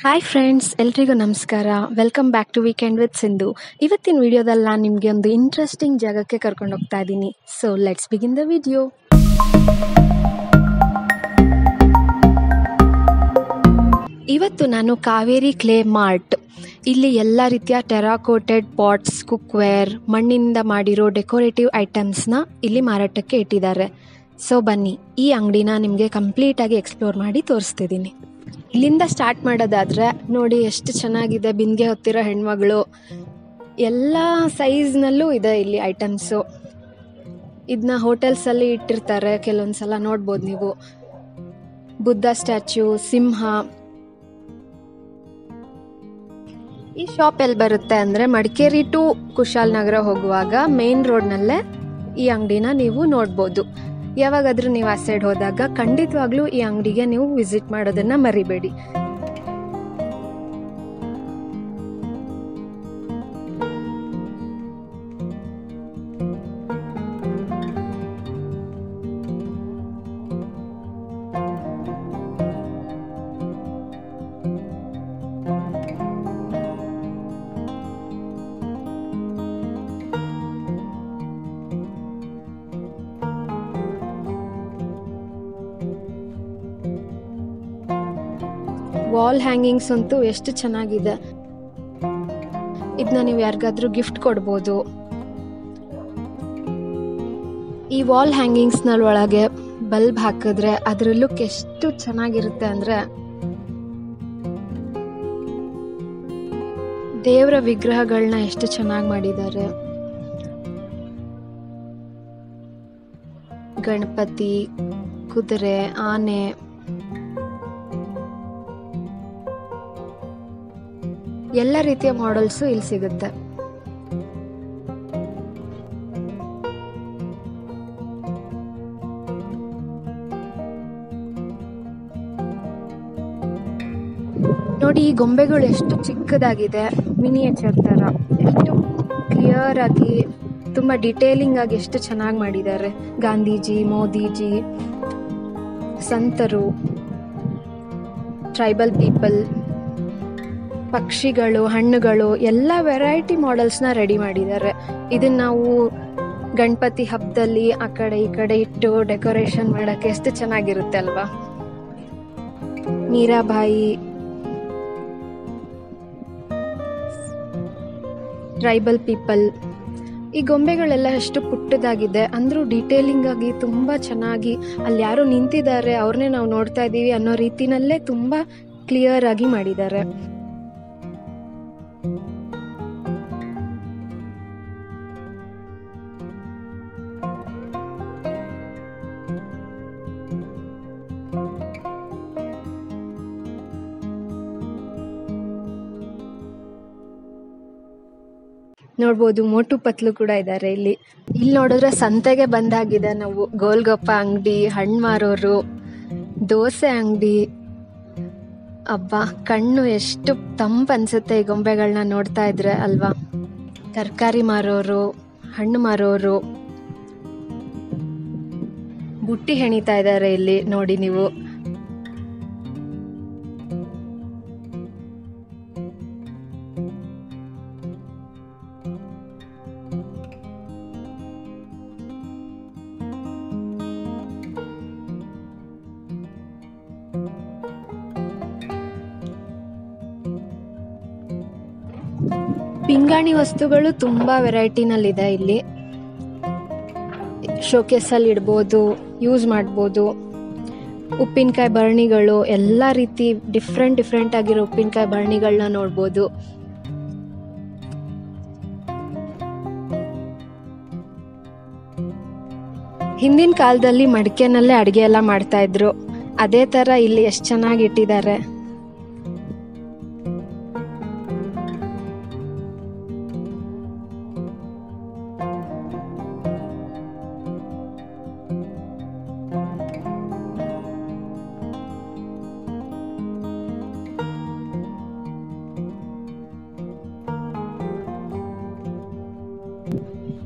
Hi friends, ಎಲ್ರಿಗೂ ನಮಸ್ಕಾರ. Welcome back to weekend with Sindhu. ಇವತ್ತಿನ ವಿಡಿಯೋದಲ್ಲಿ ನಾನು ನಿಮಗೆ ಒಂದು ಇಂಟ್ರೆಸ್ಟಿಂಗ್ ಜಾಗಕ್ಕೆ ಕರ್ಕೊಂಡು ಹೋಗ್ತಾ ಇದ್ದೀನಿ. So let's begin the video. ಇವತ್ತು ನಾನು ಕಾವೇರಿ ಕ್ಲೇ ಮಾರ್ಟ್, ಇಲ್ಲಿ ಎಲ್ಲ ರೀತಿಯ ಟೆರಾಕೋಟೆಡ್ ಪಾಟ್ಸ್, ಕುಕ್ವೇರ್, ಮಣ್ಣಿನಿಂದ ಮಾಡಿರೋ ಡೆಕೋರೇಟಿವ್ ಐಟಮ್ಸ್ನ ಇಲ್ಲಿ ಮಾರಾಟಕ್ಕೆ ಇಟ್ಟಿದ್ದಾರೆ. ಸೊ ಬನ್ನಿ, ಈ ಅಂಗಡಿನ ನಿಮಗೆ ಕಂಪ್ಲೀಟಾಗಿ ಎಕ್ಸ್ಪ್ಲೋರ್ ಮಾಡಿ ತೋರಿಸ್ತಿದ್ದೀನಿ. ಇಲ್ಲಿಂದ ಸ್ಟಾರ್ಟ್ ಮಾಡೋದಾದರೆ ನೋಡಿ ಎಷ್ಟು ಚೆನ್ನಾಗಿದೆ. ಬಿಂದಿಗೆ ಹೊತ್ತಿರೋ ಹೆಣ್ಮಗಳು, ಎಲ್ಲ ಸೈಜ್ನಲ್ಲೂ ಇದೆ ಇಲ್ಲಿ ಐಟಮ್ಸು. ಇದನ್ನ ಹೋಟೆಲ್ಸಲ್ಲಿ ಇಟ್ಟಿರ್ತಾರೆ, ಕೆಲವೊಂದು ಸಲ ನೋಡ್ಬೋದು ನೀವು. ಬುದ್ಧ ಸ್ಟ್ಯಾಚ್ಯೂ, ಸಿಂಹ. ಈ ಶಾಪ್ ಎಲ್ಲಿ ಬರುತ್ತೆ ಅಂದರೆ ಮಡಿಕೇರಿ ಟು ಕುಶಾಲನಗರ ಹೋಗುವಾಗ ಮೇನ್ ರೋಡ್ನಲ್ಲೇ ಈ ಅಂಗಡಿನ ನೀವು ನೋಡ್ಬೋದು. ಯಾವಾಗಾದರೂ ನೀವು ಆ ಸೈಡ್ ಹೋದಾಗ ಖಂಡಿತವಾಗ್ಲೂ ಈ ಅಂಗಡಿಗೆ ನೀವು ವಿಸಿಟ್ ಮಾಡೋದನ್ನ ಮರಿಬೇಡಿ. ವಾಲ್ ಹ್ಯಾಂಗಿಂಗ್ಸ್ ಅಂತೂ ಎಷ್ಟು ಚೆನ್ನಾಗಿದೆ. ಇದನ್ನ ನೀವು ಯಾರಿಗಾದ್ರೂ ಗಿಫ್ಟ್ ಕೊಡ್ಬೋದು. ಈ ವಾಲ್ ಹ್ಯಾಂಗಿಂಗ್ಸ್ ನಲ್ಲಿ ಒಳಗೆ ಬಲ್ಬ್ ಹಾಕಿದ್ರೆ ಅದ್ರ ಲುಕ್ ಎಷ್ಟು ಚೆನ್ನಾಗಿರುತ್ತೆ ಅಂದ್ರೆ, ದೇವರ ವಿಗ್ರಹಗಳನ್ನ ಎಷ್ಟು ಚೆನ್ನಾಗಿ ಮಾಡಿದ್ದಾರೆ. ಗಣಪತಿ, ಕುದುರೆ, ಆನೆ, ಎಲ್ಲ ರೀತಿಯ ಮಾಡೆಲ್ಸು ಇಲ್ಲಿ ಸಿಗುತ್ತೆ. ನೋಡಿ, ಈ ಗೊಂಬೆಗಳು ಎಷ್ಟು ಚಿಕ್ಕದಾಗಿದೆ, ಮಿನಿಯೇಚರ್ ತರ. ಎಷ್ಟು ಕ್ಲಿಯರ್ ಆಗಿ, ತುಂಬಾ ಡಿಟೇಲಿಂಗ್ ಆಗಿ ಎಷ್ಟು ಚೆನ್ನಾಗಿ ಮಾಡಿದ್ದಾರೆ. ಗಾಂಧೀಜಿ, ಮೋದಿಜಿ, ಸಂತರು, ಟ್ರೈಬಲ್ ಪೀಪಲ್, ಪಕ್ಷಿಗಳು, ಹಣ್ಣುಗಳು, ಎಲ್ಲ ವೆರೈಟಿ ಮಾಡೆಲ್ಸ್ನ ರೆಡಿ ಮಾಡಿದ್ದಾರೆ. ಇದನ್ನ ನಾವು ಗಣಪತಿ ಹಬ್ಬದಲ್ಲಿ ಆ ಕಡೆ ಈ ಕಡೆ ಇಟ್ಟು ಡೆಕೋರೇಷನ್ ಮಾಡೋಕ್ಕೆ ಎಷ್ಟು ಚೆನ್ನಾಗಿರುತ್ತೆ ಅಲ್ವಾ. Mirabai, tribal people. ಈ ಗೊಂಬೆಗಳೆಲ್ಲ ಎಷ್ಟು ಪುಟ್ಟದಾಗಿದೆ ಅಂದ್ರೂ ಡೀಟೇಲಿಂಗ್ ಆಗಿ ತುಂಬಾ ಚೆನ್ನಾಗಿ, ಅಲ್ಲಿ ಯಾರೋ ನಿಂತಿದ್ದಾರೆ ಅವ್ರನ್ನೇ ನಾವು ನೋಡ್ತಾ ಇದ್ದೀವಿ ಅನ್ನೋ ರೀತಿನಲ್ಲೇ ತುಂಬಾ ಕ್ಲಿಯರ್ ಆಗಿ ಮಾಡಿದ್ದಾರೆ. ನೋಡ್ಬೋದು, ಮೋಟು ಪತ್ಲು ಕೂಡ ಇದ್ದಾರೆ ಇಲ್ಲಿ. ಇಲ್ಲಿ ನೋಡಿದ್ರೆ ಸಂತೆಗೆ ಬಂದಾಗಿದೆ ನಾವು. ಗೋಲ್ಗಪ್ಪ ಅಂಗಡಿ, ಹಣ್ಣು ಮಾರೋರು, ದೋಸೆ ಅಂಗಡಿ. ಅಬ್ಬಾ, ಕಣ್ಣು ಎಷ್ಟು ತಂಪು ಅನ್ಸುತ್ತೆ ಈ ಗೊಂಬೆಗಳನ್ನ ನೋಡ್ತಾ ಇದ್ರೆ ಅಲ್ವಾ. ತರಕಾರಿ ಮಾರೋರು, ಹಣ್ಣು ಮಾರೋರು, ಬುಟ್ಟಿ ಹೆಣಿತಾ ಇದ್ದಾರೆ ಇಲ್ಲಿ ನೋಡಿ ನೀವು. ಪಿಂಗಾಣಿ ವಸ್ತುಗಳು ತುಂಬಾ ವೆರೈಟಿನಲ್ಲಿದೆ ಇಲ್ಲಿ. ಶೋಕೇಸಲ್ಲಿ ಇಡ್ಬೋದು, ಯೂಸ್ ಮಾಡ್ಬೋದು. ಉಪ್ಪಿನಕಾಯಿ ಭರಣಿಗಳು, ಎಲ್ಲ ರೀತಿ ಡಿಫ್ರೆಂಟ್ ಆಗಿರೋ ಉಪ್ಪಿನಕಾಯಿ ಭರಣಿಗಳನ್ನ ನೋಡ್ಬೋದು. ಹಿಂದಿನ ಕಾಲದಲ್ಲಿ ಮಡಿಕೆನಲ್ಲೇ ಅಡಿಗೆ ಎಲ್ಲ ಮಾಡ್ತಾ ಇದ್ರು, ಅದೇ ತರ ಇಲ್ಲಿ ಎಷ್ಟು ಚೆನ್ನಾಗಿ ಇಟ್ಟಿದ್ದಾರೆ.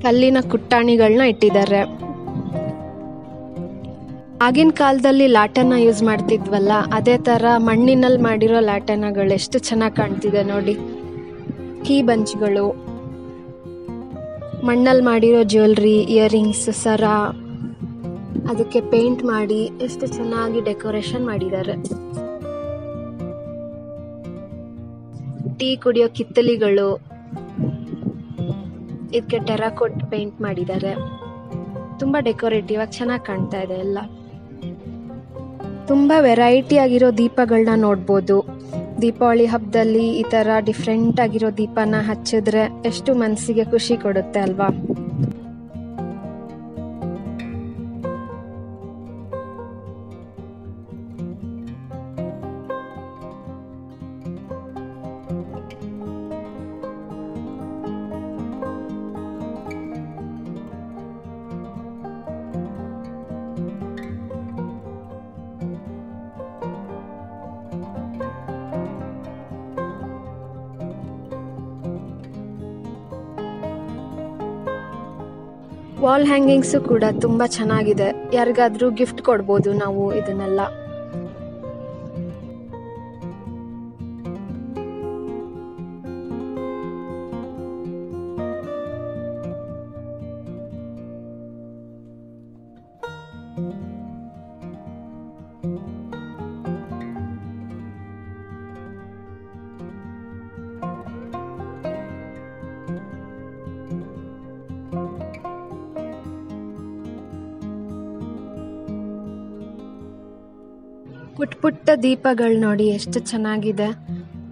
ಕಲ್ಲಿನ ಕುಟ್ಟಾಣಿಗಳನ್ನ ಇಟ್ಟಿದ್ದಾರೆ. ಆಗಿನ ಕಾಲದಲ್ಲಿ ಲಾಟನ ಯೂಸ್ ಮಾಡ್ತಿದ್ವಲ್ಲ, ಅದೇ ಥರ ಮಣ್ಣಿನಲ್ಲಿ ಮಾಡಿರೋ ಲಾಟನಗಳು ಎಷ್ಟು ಚೆನ್ನಾಗಿ ಕಾಣ್ತಿದೆ ನೋಡಿ. ಕೀ ಬಂಚ್ಗಳು, ಮಣ್ಣಲ್ಲಿ ಮಾಡಿರೋ ಜ್ಯುವೆಲ್ರಿ, ಇಯರಿಂಗ್ಸ್, ಸರ, ಅದಕ್ಕೆ ಪೇಂಟ್ ಮಾಡಿ ಎಷ್ಟು ಚೆನ್ನಾಗಿ ಡೆಕೋರೇಷನ್ ಮಾಡಿದ್ದಾರೆ. ಟೀ ಕುಡಿಯೋ ಕಿತ್ತಲಿಗಳು, ಇದಕ್ಕೆ ಟೆರಾಕೋಟ್ ಪೇಂಟ್ ಮಾಡಿದ್ದಾರೆ. ತುಂಬ ಡೆಕೋರೇಟಿವ್ ಆಗಿ ಚೆನ್ನಾಗಿ ಕಾಣ್ತಾ ಇದೆ ಎಲ್ಲ. ತುಂಬ ವೆರೈಟಿ ಆಗಿರೋ ದೀಪಗಳನ್ನ ನೋಡ್ಬೋದು. ದೀಪಾವಳಿ ಹಬ್ಬದಲ್ಲಿ ಈ ಥರ ಡಿಫ್ರೆಂಟ್ ಆಗಿರೋ ದೀಪನ ಹಚ್ಚಿದ್ರೆ ಎಷ್ಟು ಮನಸ್ಸಿಗೆ ಖುಷಿ ಕೊಡುತ್ತೆ ಅಲ್ವಾ. ವಾಲ್ ಹ್ಯಾಂಗಿಂಗ್ಸು ಕೂಡ ತುಂಬ ಚೆನ್ನಾಗಿದೆ. ಯಾರಿಗಾದ್ರೂ ಗಿಫ್ಟ್ ಕೊಡ್ಬೋದು ನಾವು ಇದನ್ನೆಲ್ಲ. ಪುಟ್ಟ ಪುಟ್ಟ ದೀಪಗಳು ನೋಡಿ ಎಷ್ಟು ಚೆನ್ನಾಗಿದೆ.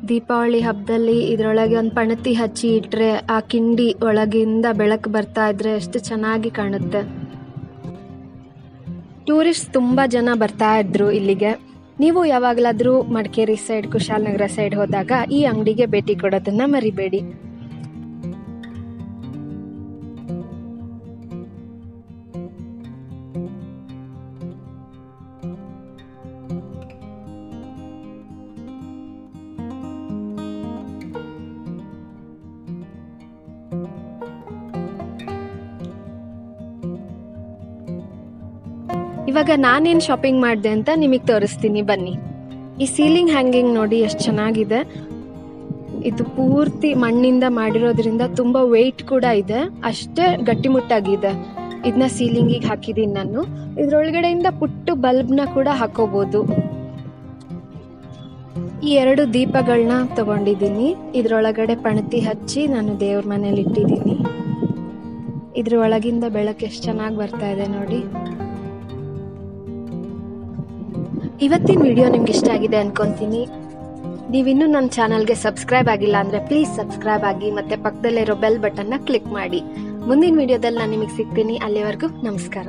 ದೀಪಾವಳಿ ಹಬ್ಬದಲ್ಲಿ ಇದರೊಳಗೆ ಒಂದು ಪಣತಿ ಹಚ್ಚಿ ಇಟ್ಟರೆ ಆ ಕಿಂಡಿ ಒಳಗಿಂದ ಬೆಳಕು ಬರ್ತಾ ಇದ್ರೆ ಎಷ್ಟು ಚೆನ್ನಾಗಿ ಕಾಣುತ್ತೆ. ಟೂರಿಸ್ಟ್ ತುಂಬ ಜನ ಬರ್ತಾ ಇದ್ರು ಇಲ್ಲಿಗೆ. ನೀವು ಯಾವಾಗಲಾದರೂ ಮಡಿಕೇರಿ ಸೈಡ್, ಕುಶಾಲನಗರ ಸೈಡ್ ಹೋದಾಗ ಈ ಅಂಗಡಿಗೆ ಭೇಟಿ ಕೊಡೋದನ್ನ ಮರಿಬೇಡಿ. ಇವಾಗ ನಾನೇನು ಶಾಪಿಂಗ್ ಮಾಡಿದೆ ಅಂತ ನಿಮಗೆ ತೋರಿಸ್ತೀನಿ ಬನ್ನಿ. ಈ ಸೀಲಿಂಗ್ ಹ್ಯಾಂಗಿಂಗ್ ನೋಡಿ ಎಷ್ಟು ಚೆನ್ನಾಗಿದೆ. ಇದು ಪೂರ್ತಿ ಮಣ್ಣಿಂದ ಮಾಡಿರೋದ್ರಿಂದ ತುಂಬ ವೆಯ್ಟ್ ಕೂಡ ಇದೆ, ಅಷ್ಟೇ ಗಟ್ಟಿಮುಟ್ಟಾಗಿದೆ. ಇದನ್ನ ಸೀಲಿಂಗಿಗೆ ಹಾಕಿದ್ದೀನಿ ನಾನು. ಇದ್ರೊಳಗಡೆಯಿಂದ ಪುಟ್ಟು ಬಲ್ಬ್ನ ಕೂಡ ಹಾಕೋಬಹುದು. ಈ 2 ದೀಪಗಳನ್ನ ತಗೊಂಡಿದ್ದೀನಿ. ಇದ್ರೊಳಗಡೆ ಪಣತಿ ಹಚ್ಚಿ ನಾನು ದೇವ್ರ ಮನೇಲಿ ಇಟ್ಟಿದ್ದೀನಿ. ಇದ್ರ ಒಳಗಿಂದ ಬೆಳಕು ಎಷ್ಟು ಚೆನ್ನಾಗಿ ಬರ್ತಾ ಇದೆ ನೋಡಿ. ಇವತ್ತಿನ ವಿಡಿಯೋ ನಿಮ್ಗೆ ಇಷ್ಟ ಆಗಿದೆ ಅನ್ಕೊಂತೀನಿ. ನೀವಿನ್ನೂ ನನ್ನ ಚಾನಲ್ಗೆ ಸಬ್ಸ್ಕ್ರೈಬ್ ಆಗಿಲ್ಲ ಅಂದರೆ ಪ್ಲೀಸ್ ಸಬ್ಸ್ಕ್ರೈಬ್ ಆಗಿ, ಮತ್ತೆ ಪಕ್ಕದಲ್ಲಿರೋ ಬೆಲ್ ಬಟನ್ನ ಕ್ಲಿಕ್ ಮಾಡಿ. ಮುಂದಿನ ವಿಡಿಯೋದಲ್ಲಿ ನಾನು ನಿಮಗೆ ಸಿಗ್ತೀನಿ. ಅಲ್ಲಿವರೆಗೂ ನಮಸ್ಕಾರ.